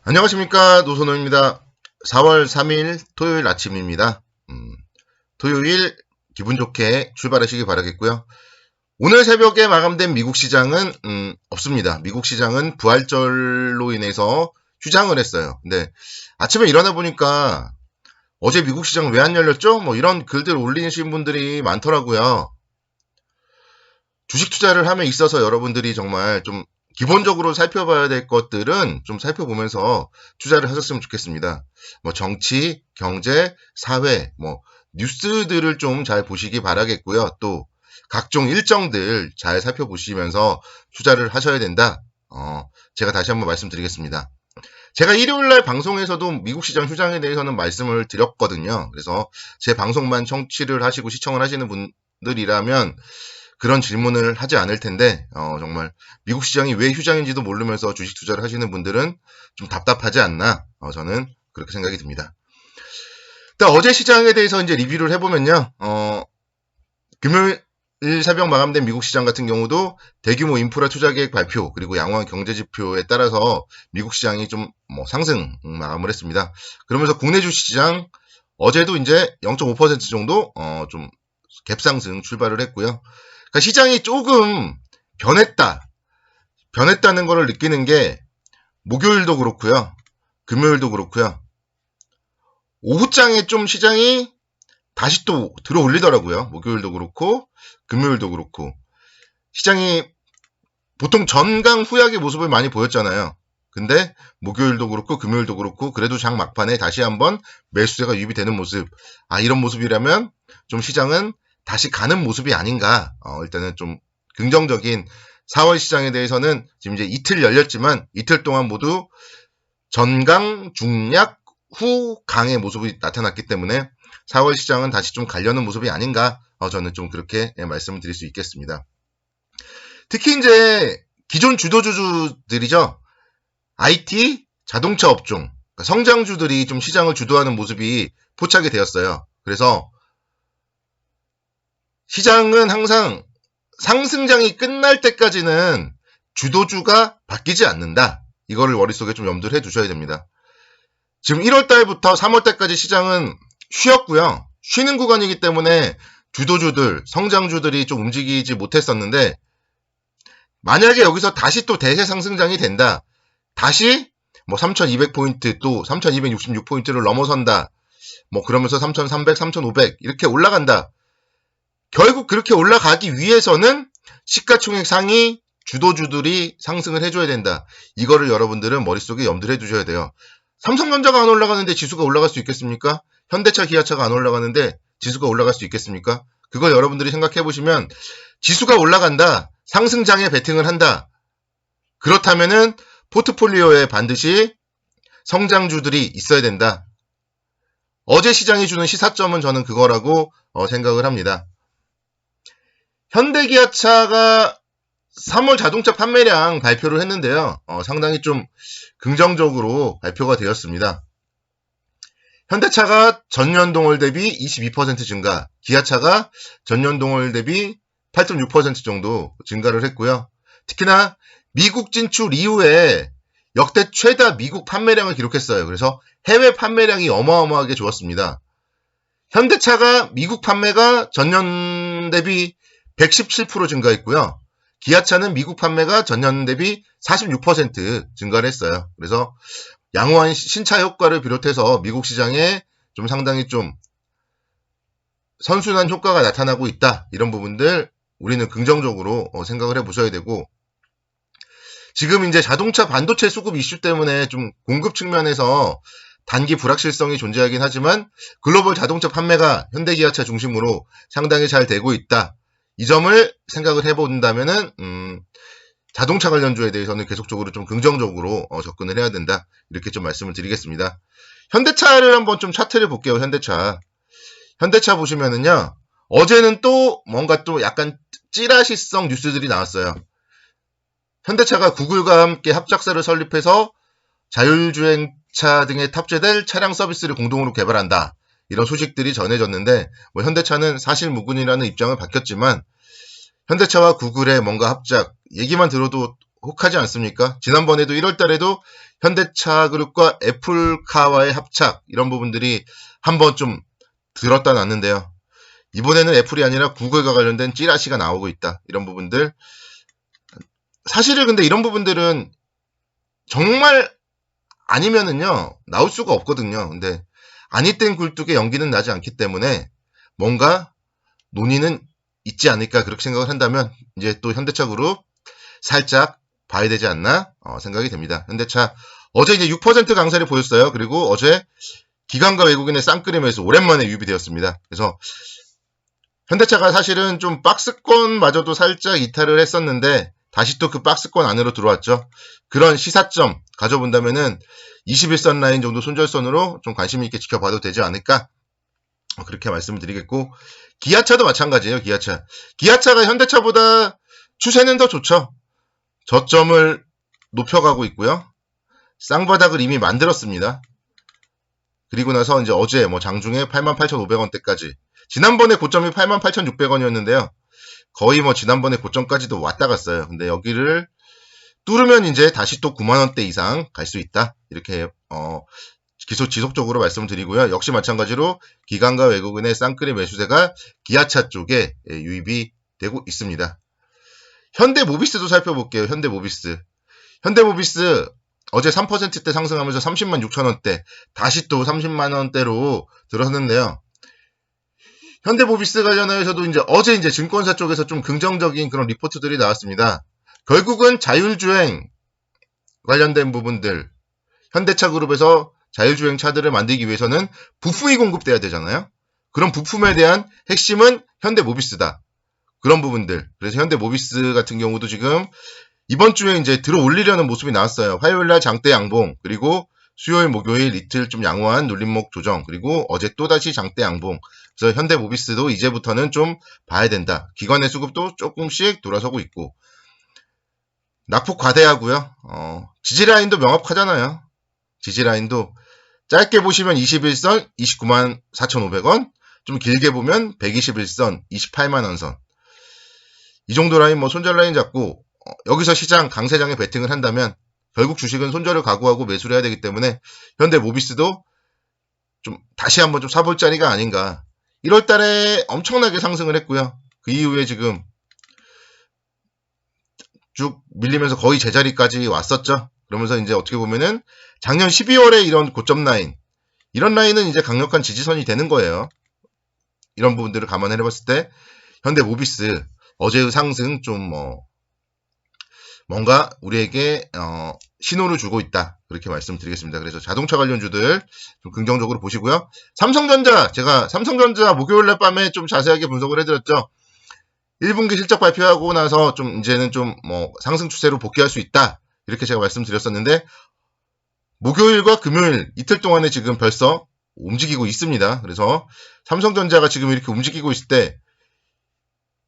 안녕하십니까, 노선호입니다. 4월 3일 토요일 아침입니다. 토요일 기분 좋게 출발하시기 바라겠고요. 오늘 새벽에 마감된 미국 시장은 없습니다. 미국 시장은 부활절로 인해서 휴장을 했어요. 근데 아침에 일어나 보니까 어제 미국 시장 왜 안 열렸죠? 뭐 이런 글들 올리신 분들이 많더라고요. 주식 투자를 함에 있어서 여러분들이 정말 좀 기본적으로 살펴봐야 될 것들은 좀 살펴보면서 투자를 하셨으면 좋겠습니다. 뭐 정치, 경제, 사회, 뭐 뉴스들을 좀 잘 보시기 바라겠고요. 또 각종 일정들 잘 살펴보시면서 투자를 하셔야 된다. 제가 다시 한번 말씀드리겠습니다. 제가 일요일날 방송에서도 미국 시장 휴장에 대해서는 말씀을 드렸거든요. 그래서 제 방송만 청취를 하시고 시청을 하시는 분들이라면 그런 질문을 하지 않을 텐데 정말 미국 시장이 왜 휴장인지도 모르면서 주식 투자를 하시는 분들은 좀 답답하지 않나 저는 그렇게 생각이 듭니다. 일단 어제 시장에 대해서 이제 리뷰를 해보면요. 금요일 새벽 마감된 미국 시장 같은 경우도 대규모 인프라 투자 계획 발표 그리고 양호한 경제 지표에 따라서 미국 시장이 좀 상승 마감을 했습니다. 그러면서 국내 주식시장 어제도 이제 0.5% 정도 좀 갭상승 출발을 했고요. 그러니까 시장이 조금 변했다는 것을 느끼는 게 목요일도 그렇고요. 금요일도 그렇고요. 오후장에 좀 시장이 다시 또 들어 올리더라고요. 목요일도 그렇고 금요일도 그렇고 시장이 보통 전강 후약의 모습을 많이 보였잖아요. 근데 목요일도 그렇고 금요일도 그렇고 그래도 장 막판에 다시 한번 매수세가 유입이 되는 모습. 이런 모습이라면 좀 시장은 다시 가는 모습이 아닌가. 일단은 좀 긍정적인 4월 시장에 대해서는 지금 이제 이틀 열렸지만 이틀 동안 모두 전강, 중약, 후강의 모습이 나타났기 때문에 4월 시장은 다시 좀 가려는 모습이 아닌가. 저는 좀 그렇게 말씀을 드릴 수 있겠습니다. 특히 이제 기존 주도주들이죠. IT, 자동차 업종, 그러니까 성장주들이 좀 시장을 주도하는 모습이 포착이 되었어요. 그래서 시장은 항상 상승장이 끝날 때까지는 주도주가 바뀌지 않는다. 이거를 머릿속에 좀 염두를 해두셔야 됩니다. 지금 1월달부터 3월달까지 시장은 쉬었고요. 쉬는 구간이기 때문에 주도주들, 성장주들이 좀 움직이지 못했었는데 만약에 여기서 다시 또 대세 상승장이 된다. 다시 3200포인트 또 3266포인트를 넘어선다. 그러면서 3300, 3500 이렇게 올라간다. 결국 그렇게 올라가기 위해서는 시가총액 상위 주도주들이 상승을 해줘야 된다. 이거를 여러분들은 머릿속에 염두를 해두셔야 돼요. 삼성전자가 안 올라가는데 지수가 올라갈 수 있겠습니까? 현대차, 기아차가 안 올라가는데 지수가 올라갈 수 있겠습니까? 그걸 여러분들이 생각해 보시면 지수가 올라간다. 상승장에 베팅을 한다. 그렇다면은 포트폴리오에 반드시 성장주들이 있어야 된다. 어제 시장이 주는 시사점은 저는 그거라고 생각을 합니다. 현대기아차가 3월 자동차 판매량 발표를 했는데요. 상당히 좀 긍정적으로 발표가 되었습니다. 현대차가 전년 동월 대비 22% 증가, 기아차가 전년 동월 대비 8.6% 정도 증가를 했고요. 특히나 미국 진출 이후에 역대 최다 미국 판매량을 기록했어요. 그래서 해외 판매량이 어마어마하게 좋았습니다. 현대차가 미국 판매가 전년 대비 117% 증가했고요. 기아차는 미국 판매가 전년 대비 46% 증가를 했어요. 그래서 양호한 신차 효과를 비롯해서 미국 시장에 좀 상당히 좀 선순환 효과가 나타나고 있다. 이런 부분들 우리는 긍정적으로 생각을 해보셔야 되고 지금 이제 자동차 반도체 수급 이슈 때문에 좀 공급 측면에서 단기 불확실성이 존재하긴 하지만 글로벌 자동차 판매가 현대기아차 중심으로 상당히 잘 되고 있다. 이 점을 생각을 해본다면은 자동차 관련주에 대해서는 계속적으로 좀 긍정적으로 접근을 해야 된다. 이렇게 좀 말씀을 드리겠습니다. 현대차를 한번 좀 차트를 볼게요. 현대차 보시면은요. 어제는 또 뭔가 또 약간 찌라시성 뉴스들이 나왔어요. 현대차가 구글과 함께 합작사를 설립해서 자율주행차 등에 탑재될 차량 서비스를 공동으로 개발한다. 이런 소식들이 전해졌는데 현대차는 사실무근이라는 입장을 밝혔지만 현대차와 구글의 뭔가 합작 얘기만 들어도 혹하지 않습니까? 지난번에도 1월 달에도 현대차 그룹과 애플카와의 합작 이런 부분들이 한번 좀 들었다 놨는데요. 이번에는 애플이 아니라 구글과 관련된 찌라시가 나오고 있다. 이런 부분들. 사실은 근데 이런 부분들은 정말 아니면은요, 나올 수가 없거든요. 근데 아니땐 굴뚝에 연기는 나지 않기 때문에 뭔가 논의는 있지 않을까 그렇게 생각을 한다면 이제 또 현대차 그룹 살짝 봐야 되지 않나 생각이 됩니다. 현대차 어제 이제 6% 강세를 보였어요. 그리고 어제 기관과 외국인의 쌍끌임에서 오랜만에 유입이 되었습니다. 그래서 현대차가 사실은 좀 박스권마저도 살짝 이탈을 했었는데 다시 또 그 박스권 안으로 들어왔죠. 그런 시사점 가져본다면은 21선 라인 정도 손절선으로 좀 관심 있게 지켜봐도 되지 않을까 그렇게 말씀을 드리겠고, 기아차도 마찬가지예요. 기아차가 현대차보다 추세는 더 좋죠. 저점을 높여가고 있고요. 쌍바닥을 이미 만들었습니다. 그리고 나서 이제 어제 장중에 88,500원대까지, 지난번에 고점이 88,600원이었는데요. 거의 지난번에 고점까지도 왔다 갔어요. 근데 여기를 뚫으면 이제 다시 또 9만원대 이상 갈 수 있다. 이렇게 지속적으로 말씀드리고요. 역시 마찬가지로 기관과 외국인의 쌍끌이 매수세가 기아차 쪽에 유입이 되고 있습니다. 현대모비스도 살펴볼게요. 현대모비스 어제 3%대 상승하면서 30만 6천원대 다시 또 30만원대로 들어섰는데요. 현대모비스 관련해서도 어제 이제 증권사 쪽에서 좀 긍정적인 그런 리포트들이 나왔습니다. 결국은 자율주행 관련된 부분들, 현대차 그룹에서 자율주행 차들을 만들기 위해서는 부품이 공급돼야 되잖아요. 그런 부품에 대한 핵심은 현대모비스다. 그런 부분들. 그래서 현대모비스 같은 경우도 지금 이번 주에 이제 들어 올리려는 모습이 나왔어요. 화요일날 장대 양봉, 그리고 수요일, 목요일 이틀 좀 양호한 눌림목 조정, 그리고 어제 또다시 장대 양봉. 그래서 현대모비스도 이제부터는 좀 봐야 된다. 기관의 수급도 조금씩 돌아서고 있고, 낙폭 과대하고요. 지지라인도 명확하잖아요. 지지라인도 짧게 보시면 21선 29만 4,500원, 좀 길게 보면 121선 28만원 선. 이 정도 라인 손절 라인 잡고 여기서 시장 강세장에 베팅을 한다면 결국 주식은 손절을 각오하고 매수를 해야 되기 때문에 현대모비스도 좀 다시 한번 좀 사볼 자리가 아닌가. 1월 달에 엄청나게 상승을 했고요. 그 이후에 지금 쭉 밀리면서 거의 제자리까지 왔었죠. 그러면서 이제 어떻게 보면은 작년 12월에 이런 고점 라인, 이런 라인은 이제 강력한 지지선이 되는 거예요. 이런 부분들을 감안해 봤을 때 현대모비스 어제의 상승 좀 뭔가 우리에게 신호를 주고 있다. 그렇게 말씀드리겠습니다. 그래서 자동차 관련주들 좀 긍정적으로 보시고요. 삼성전자, 제가 삼성전자 목요일날 밤에 좀 자세하게 분석을 해드렸죠. 1분기 실적 발표하고 나서 좀 이제는 좀 상승 추세로 복귀할 수 있다. 이렇게 제가 말씀드렸었는데 목요일과 금요일 이틀 동안에 지금 벌써 움직이고 있습니다. 그래서 삼성전자가 지금 이렇게 움직이고 있을 때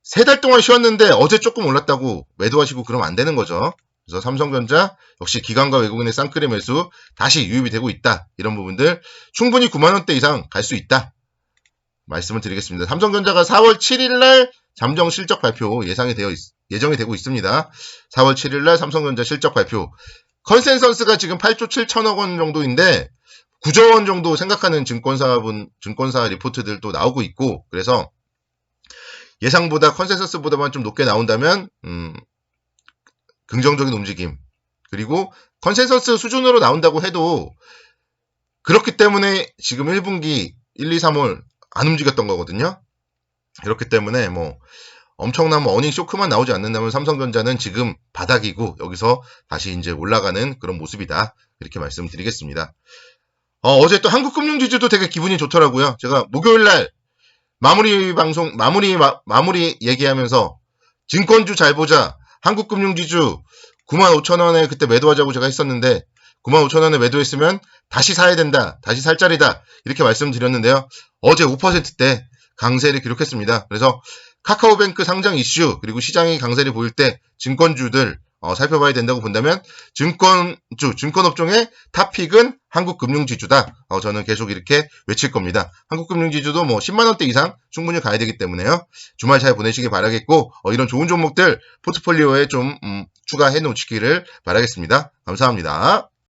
3달 동안 쉬었는데 어제 조금 올랐다고 매도하시고 그러면 안 되는 거죠. 그래서 삼성전자 역시 기관과 외국인의 쌍끌이 매수 다시 유입이 되고 있다. 이런 부분들 충분히 9만원대 이상 갈 수 있다. 말씀을 드리겠습니다. 삼성전자가 4월 7일날 잠정 실적 발표 예정이 되고 있습니다. 4월 7일날 삼성전자 실적 발표. 컨센서스가 지금 8조 7천억 원 정도인데 9조 원 정도 생각하는 증권사 리포트들도 나오고 있고, 그래서 예상보다 컨센서스보다만 좀 높게 나온다면 긍정적인 움직임, 그리고 컨센서스 수준으로 나온다고 해도 그렇기 때문에 지금 1분기 1, 2, 3월 안 움직였던 거거든요. 그렇기 때문에 엄청난 어닝 쇼크만 나오지 않는다면 삼성전자는 지금 바닥이고 여기서 다시 이제 올라가는 그런 모습이다. 이렇게 말씀드리겠습니다. 어제 또 한국금융지주도 되게 기분이 좋더라고요. 제가 목요일날 마무리 얘기하면서 증권주 잘 보자. 한국금융지주 95,000원에 그때 매도하자고 제가 했었는데 95,000원에 매도했으면 다시 사야 된다. 다시 살 자리다. 이렇게 말씀드렸는데요. 어제 5%대 강세를 기록했습니다. 그래서 카카오뱅크 상장 이슈, 그리고 시장이 강세를 보일 때 증권주들 살펴봐야 된다고 본다면 증권업종의 탑픽은 한국금융지주다. 저는 계속 이렇게 외칠 겁니다. 한국금융지주도 뭐 10만원대 이상 충분히 가야 되기 때문에요. 주말 잘 보내시기 바라겠고 이런 좋은 종목들 포트폴리오에 좀 추가해 놓으시기를 바라겠습니다. 감사합니다.